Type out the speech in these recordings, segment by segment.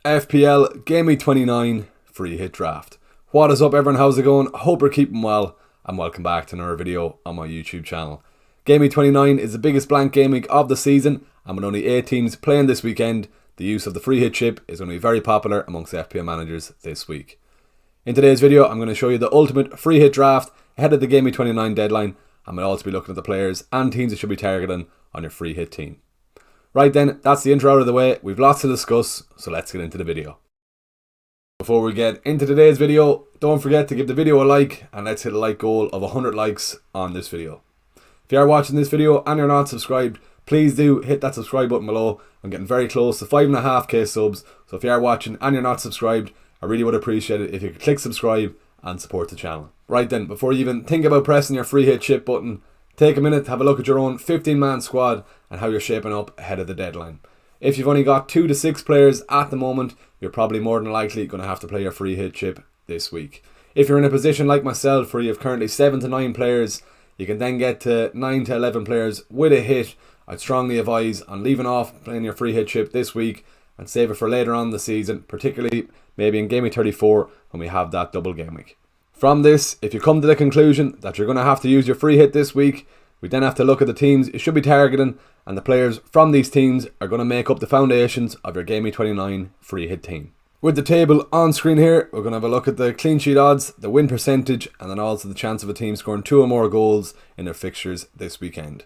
FPL GW29 Free Hit Draft. What is up everyone, how's it going? Hope you're keeping well and welcome back to another video on my YouTube channel. GW29 is the biggest blank game week of the season, and with only 8 teams playing this weekend, the use of the free hit chip is going to be very popular amongst FPL managers this week. In today's video I'm going to show you the ultimate free hit draft ahead of the GW29 deadline, and we'll also be looking at the players and teams you should be targeting on your free hit team. Right then, that's the intro out of the way. We've lots to discuss, so let's get into the video. Before we get into today's video, don't forget to give the video a like, and let's hit a like goal of 100 likes on this video. If you are watching this video and you're not subscribed, please do hit that subscribe button below. I'm getting very close to 5.5k subs, so if you are watching and you're not subscribed, I really would appreciate it if you could click subscribe and support the channel. Right then, before you even think about pressing your free hit chip button, take a minute to have a look at your own 15-man squad and how you're shaping up ahead of the deadline. If you've only got 2 to 6 players at the moment, you're probably more than likely going to have to play your free hit chip this week. If you're in a position like myself where you have currently 7 to 9 players, you can then get to 9 to 11 players with a hit. I'd strongly advise on leaving off playing your free hit chip this week and save it for later on in the season, particularly maybe in game week 34 when we have that double game week. From this, if you come to the conclusion that you're going to have to use your free hit this week, we then have to look at the teams you should be targeting, and the players from these teams are going to make up the foundations of your GW29 free hit team. With the table on screen here, we're going to have a look at the clean sheet odds, the win percentage, and then also the chance of a team scoring 2 or more goals in their fixtures this weekend.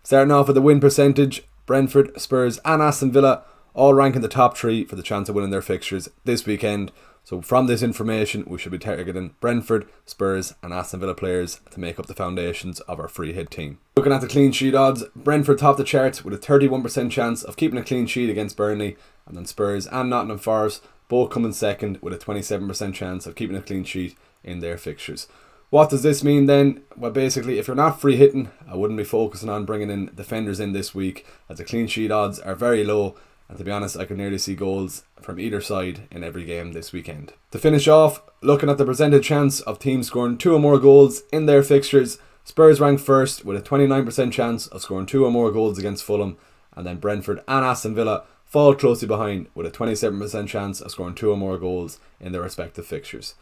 Starting off with the win percentage, Brentford, Spurs and Aston Villa all rank in the top 3 for the chance of winning their fixtures this weekend. So from this information, we should be targeting Brentford, Spurs and Aston Villa players to make up the foundations of our free hit team. Looking at the clean sheet odds, Brentford top the charts with a 31% chance of keeping a clean sheet against Burnley, and then Spurs and Nottingham Forest both come in second with a 27% chance of keeping a clean sheet in their fixtures. What does this mean then? Well, basically, if you're not free hitting, I wouldn't be focusing on bringing in defenders in this week, as the clean sheet odds are very low. And to be honest, I could nearly see goals from either side in every game this weekend. To finish off, looking at the percentage chance of teams scoring 2 or more goals in their fixtures, Spurs rank first with a 29% chance of scoring 2 or more goals against Fulham, and then Brentford and Aston Villa fall closely behind with a 27% chance of scoring 2 or more goals in their respective fixtures.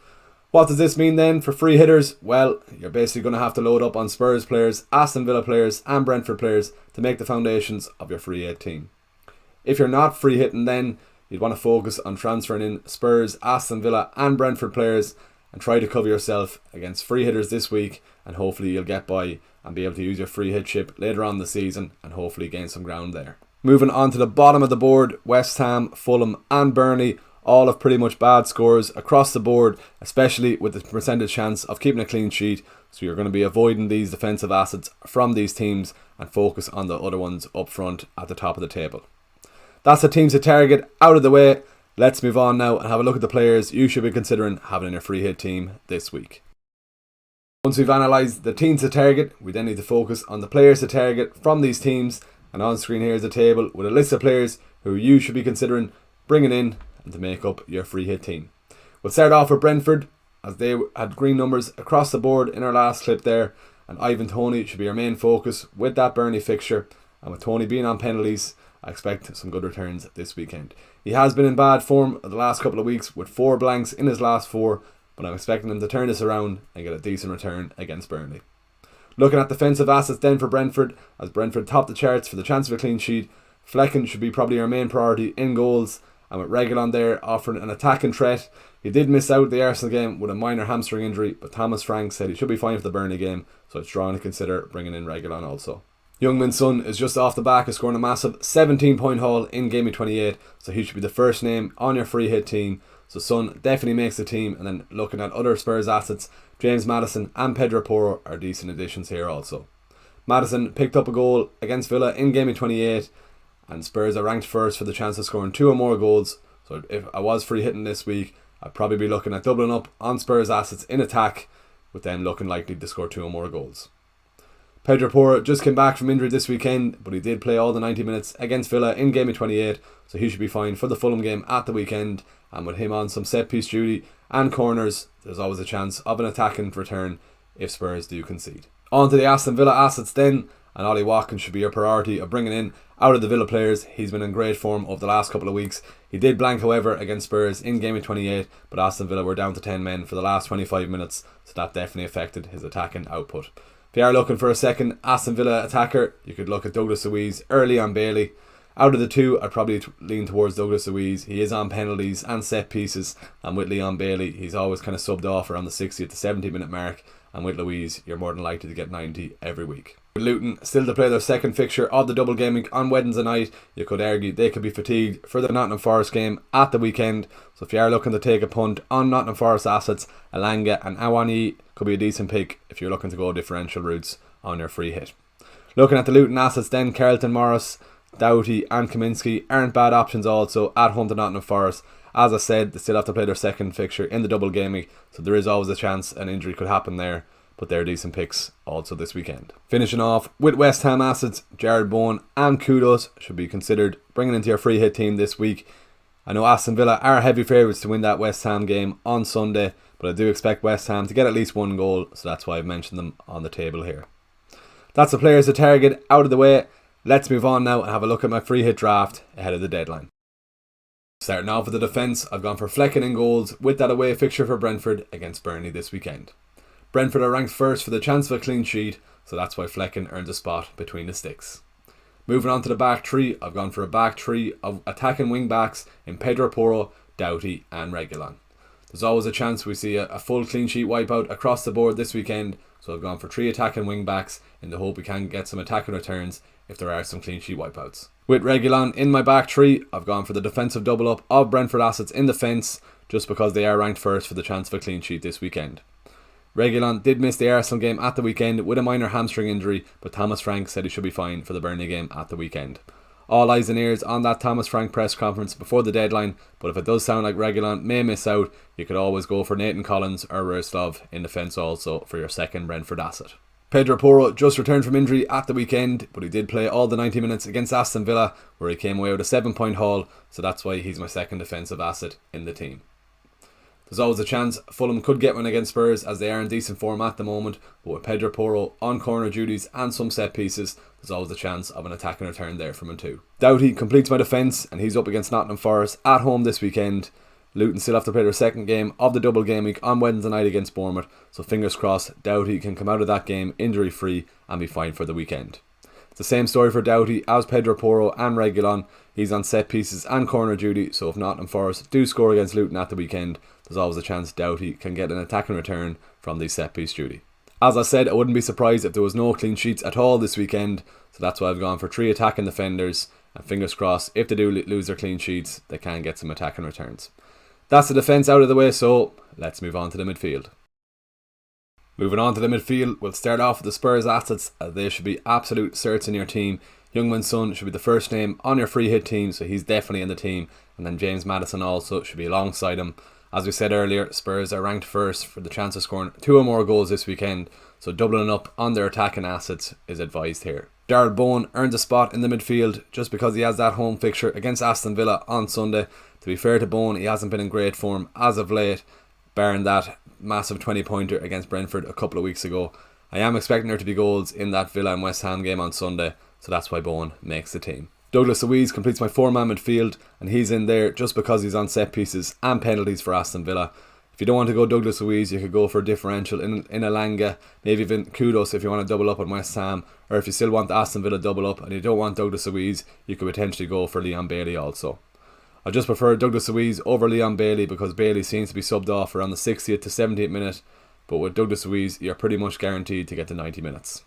What does this mean then for free hitters? Well, you're basically going to have to load up on Spurs players, Aston Villa players and Brentford players to make the foundations of your free hit team. If you're not free hitting, then you'd want to focus on transferring in Spurs, Aston Villa and Brentford players and try to cover yourself against free hitters this week, and hopefully you'll get by and be able to use your free hit chip later on in the season and hopefully gain some ground there. Moving on to the bottom of the board, West Ham, Fulham and Burnley all have pretty much bad scores across the board, especially with the percentage chance of keeping a clean sheet, so you're going to be avoiding these defensive assets from these teams and focus on the other ones up front at the top of the table. That's the teams to target out of the way. Let's move on now and have a look at the players you should be considering having in your free hit team this week. Once we've analysed the teams to target, we then need to focus on the players to target from these teams, and on screen here is a table with a list of players who you should be considering bringing in and to make up your free hit team. We'll start off with Brentford, as they had green numbers across the board in our last clip there, and Ivan Toney should be our main focus with that Burnley fixture, and with Toney being on penalties, I expect some good returns this weekend. He has been in bad form the last couple of weeks with 4 blanks in his last 4, but I'm expecting him to turn this around and get a decent return against Burnley. Looking at defensive assets then for Brentford, as Brentford top the charts for the chance of a clean sheet, Flecken should be probably our main priority in goals, and with Reguilon there offering an attacking threat. He did miss out the Arsenal game with a minor hamstring injury, but Thomas Frank said he should be fine for the Burnley game, so it's strong to consider bringing in Reguilon also. Youngmin Son is just off the back of scoring a massive 17-point haul in game week 28, so he should be the first name on your free hit team. So Son definitely makes the team, and then looking at other Spurs assets, James Maddison and Pedro Porro are decent additions here also. Maddison picked up a goal against Villa in game week 28, and Spurs are ranked first for the chance of scoring 2 or more goals. So if I was free hitting this week, I'd probably be looking at doubling up on Spurs assets in attack, with them looking likely to score 2 or more goals. Pedro Porro just came back from injury this weekend, but he did play all the 90 minutes against Villa in game week 28, so he should be fine for the Fulham game at the weekend, and with him on some set piece duty and corners, there's always a chance of an attacking return if Spurs do concede. On to the Aston Villa assets then, and Ollie Watkins should be your priority of bringing in out of the Villa players. He's been in great form over the last couple of weeks. He did blank, however, against Spurs in game week 28, but Aston Villa were down to 10 men for the last 25 minutes, so that definitely affected his attacking output. If you are looking for a second Aston Villa attacker, you could look at Douglas Luiz or Leon Bailey. Out of the two, I'd probably lean towards Douglas Luiz. He is on penalties and set pieces, and with Leon Bailey, he's always kind of subbed off around the 60th to 70 minute mark, and with Luiz, you're more than likely to get 90 every week. With Luton still to play their second fixture of the double game week on Wednesday night, you could argue they could be fatigued for the Nottingham Forest game at the weekend, so if you are looking to take a punt on Nottingham Forest assets, Alanga and Awani could be a decent pick if you're looking to go differential routes on your free hit. Looking at the Luton assets then, Carlton Morris, Doughty and Kaminsky aren't bad options also at home to Nottingham Forest. As I said, they still have to play their second fixture in the double game week, so there is always a chance an injury could happen there, but they're decent picks also this weekend. Finishing off with West Ham assets, Jared Bowen and Kudos should be considered bringing into your free hit team this week. I know Aston Villa are heavy favourites to win that West Ham game on Sunday, but I do expect West Ham to get at least one goal, so that's why I've mentioned them on the table here. That's the players to target out of the way. Let's move on now and have a look at my free hit draft ahead of the deadline. Starting off with the defence, I've gone for Flecken in goals with that away fixture for Brentford against Burnley this weekend. Brentford are ranked first for the chance of a clean sheet, so that's why Flecken earns a spot between the sticks. Moving on to the back three, I've gone for a back three of attacking wing backs in Pedro Porro, Doughty and Reguilon. There's always a chance we see a full clean sheet wipeout across the board this weekend, so I've gone for 3 attacking wing backs in the hope we can get some attacking returns if there are some clean sheet wipeouts. With Reguilon in my back three, I've gone for the defensive double up of Brentford assets in defence, just because they are ranked first for the chance of a clean sheet this weekend. Reguilon did miss the Arsenal game at the weekend with a minor hamstring injury, but Thomas Frank said he should be fine for the Burnley game at the weekend. All eyes and ears on that Thomas Frank press conference before the deadline, but if it does sound like Reguilon may miss out, you could always go for Nathan Collins or Roslov in defence also for your second Brentford asset. Pedro Porro just returned from injury at the weekend, but he did play all the 90 minutes against Aston Villa, where he came away with a 7-point haul, so that's why he's my second defensive asset in the team. There's always a chance Fulham could get one against Spurs, as they are in decent form at the moment, but with Pedro Porro on corner duties and some set pieces, there's always a chance of an attacking return there from him too. Doughty completes my defence, and he's up against Nottingham Forest at home this weekend. Luton still have to play their second game of the double game week on Wednesday night against Bournemouth, so fingers crossed Doughty can come out of that game injury free and be fine for the weekend. It's the same story for Doughty as Pedro Porro and Reguilon. He's on set pieces and corner duty, so if Nottingham Forest do score against Luton at the weekend, there's always a chance Doughty can get an attacking return from the set piece duty. As I said, I wouldn't be surprised if there was no clean sheets at all this weekend, so that's why I've gone for 3 attacking defenders, and fingers crossed if they do lose their clean sheets, they can get some attacking returns. That's the defence out of the way, so let's move on to the midfield. Moving on to the midfield, we'll start off with the Spurs assets, as they should be absolute certs in your team. Heung-min Son should be the first name on your free hit team, so he's definitely in the team, and then James Maddison also should be alongside him. As we said earlier, Spurs are ranked first for the chance of scoring 2 or more goals this weekend, so doubling up on their attacking assets is advised here. Jared Bowen earns a spot in the midfield just because he has that home fixture against Aston Villa on Sunday. To be fair to Bowen, he hasn't been in great form as of late, barring that massive 20-pointer against Brentford a couple of weeks ago. I am expecting there to be goals in that Villa and West Ham game on Sunday, so that's why Bowen makes the team. Douglas Luiz completes my 4-man midfield, and he's in there just because he's on set pieces and penalties for Aston Villa. If you don't want to go Douglas Luiz, you could go for a differential in Alanga, maybe even Kudos if you want to double up on West Ham, or if you still want the Aston Villa double up and you don't want Douglas Luiz, you could potentially go for Leon Bailey also. I just prefer Douglas Luiz over Leon Bailey because Bailey seems to be subbed off around the 60th to 70th minute, but with Douglas Luiz you're pretty much guaranteed to get to 90 minutes.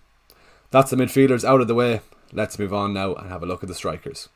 That's the midfielders out of the way. Let's move on now and have a look at the strikers.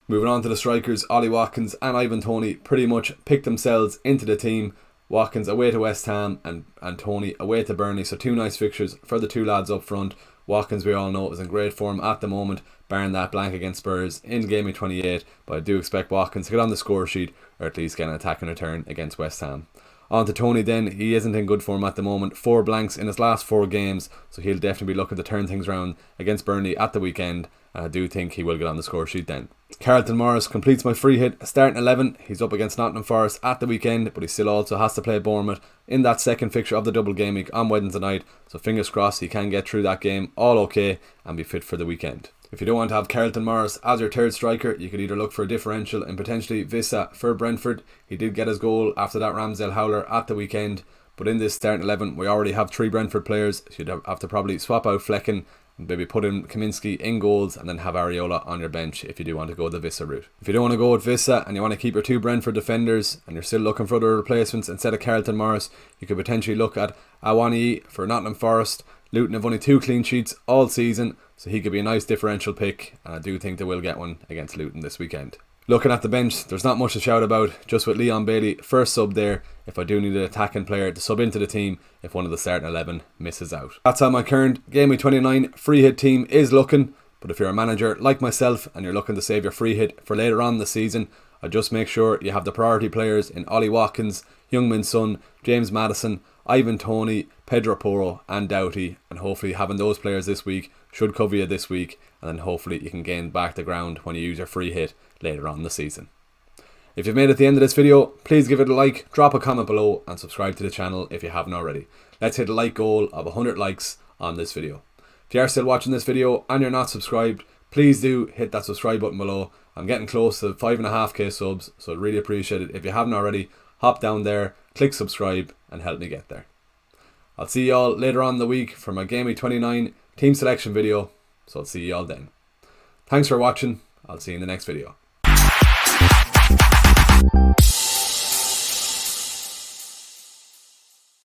Moving on to the strikers, Ollie Watkins and Ivan Toney pretty much picked themselves into the team. Watkins away to West Ham and Toney away to Burnley, so 2 nice fixtures for the 2 lads up front. Watkins, we all know, is in great form at the moment, barring that blank against Spurs in game week 28, but I do expect Watkins to get on the score sheet or at least get an attacking return against West Ham. On to Toney then, he isn't in good form at the moment, 4 blanks in his last 4 games, so he'll definitely be looking to turn things around against Burnley at the weekend, and I do think he will get on the score sheet then. Carlton Morris completes my free hit, starting 11. He's up against Nottingham Forest at the weekend, but he still also has to play Bournemouth in that second fixture of the double game week on Wednesday night, so fingers crossed he can get through that game all okay and be fit for the weekend. If you don't want to have Carlton Morris as your third striker, you could either look for a differential and potentially Vissa for Brentford. He did get his goal after that Ramsdale howler at the weekend, but in this starting 11 we already have 3 Brentford players, so you'd have to probably swap out Flecken and maybe put in Kaminsky in goals and then have Areola on your bench if you do want to go the Vissa route. If you don't want to go with Vissa and you want to keep your 2 Brentford defenders and you're still looking for other replacements instead of Carlton Morris, you could potentially look at Awani for Nottingham Forest. Luton have only 2 clean sheets all season, so he could be a nice differential pick, and I do think they will get one against Luton this weekend. Looking at the bench, there's not much to shout about, just with Leon Bailey first sub there if I do need an attacking player to sub into the team if one of the starting 11 misses out. That's how my current Game Week 29 free hit team is looking, but if you're a manager like myself and you're looking to save your free hit for later on in the season, I just make sure you have the priority players in Ollie Watkins, Youngmin Son, James Maddison, Ivan Toney, Pedro Porro and Doughty, and hopefully having those players this week should cover you this week, and then hopefully you can gain back the ground when you use your free hit later on in the season. If you've made it to the end of this video, please give it a like, drop a comment below and subscribe to the channel if you haven't already. Let's hit a like goal of 100 likes on this video. If you are still watching this video and you're not subscribed, please do hit that subscribe button below. I'm getting close to 5.5k subs, so I'd really appreciate it. If you haven't already, hop down there, click subscribe and help me get there. I'll see you all later on in the week for my Game Week 29 team selection video, so I'll see you all then. Thanks for watching, I'll see you in the next video.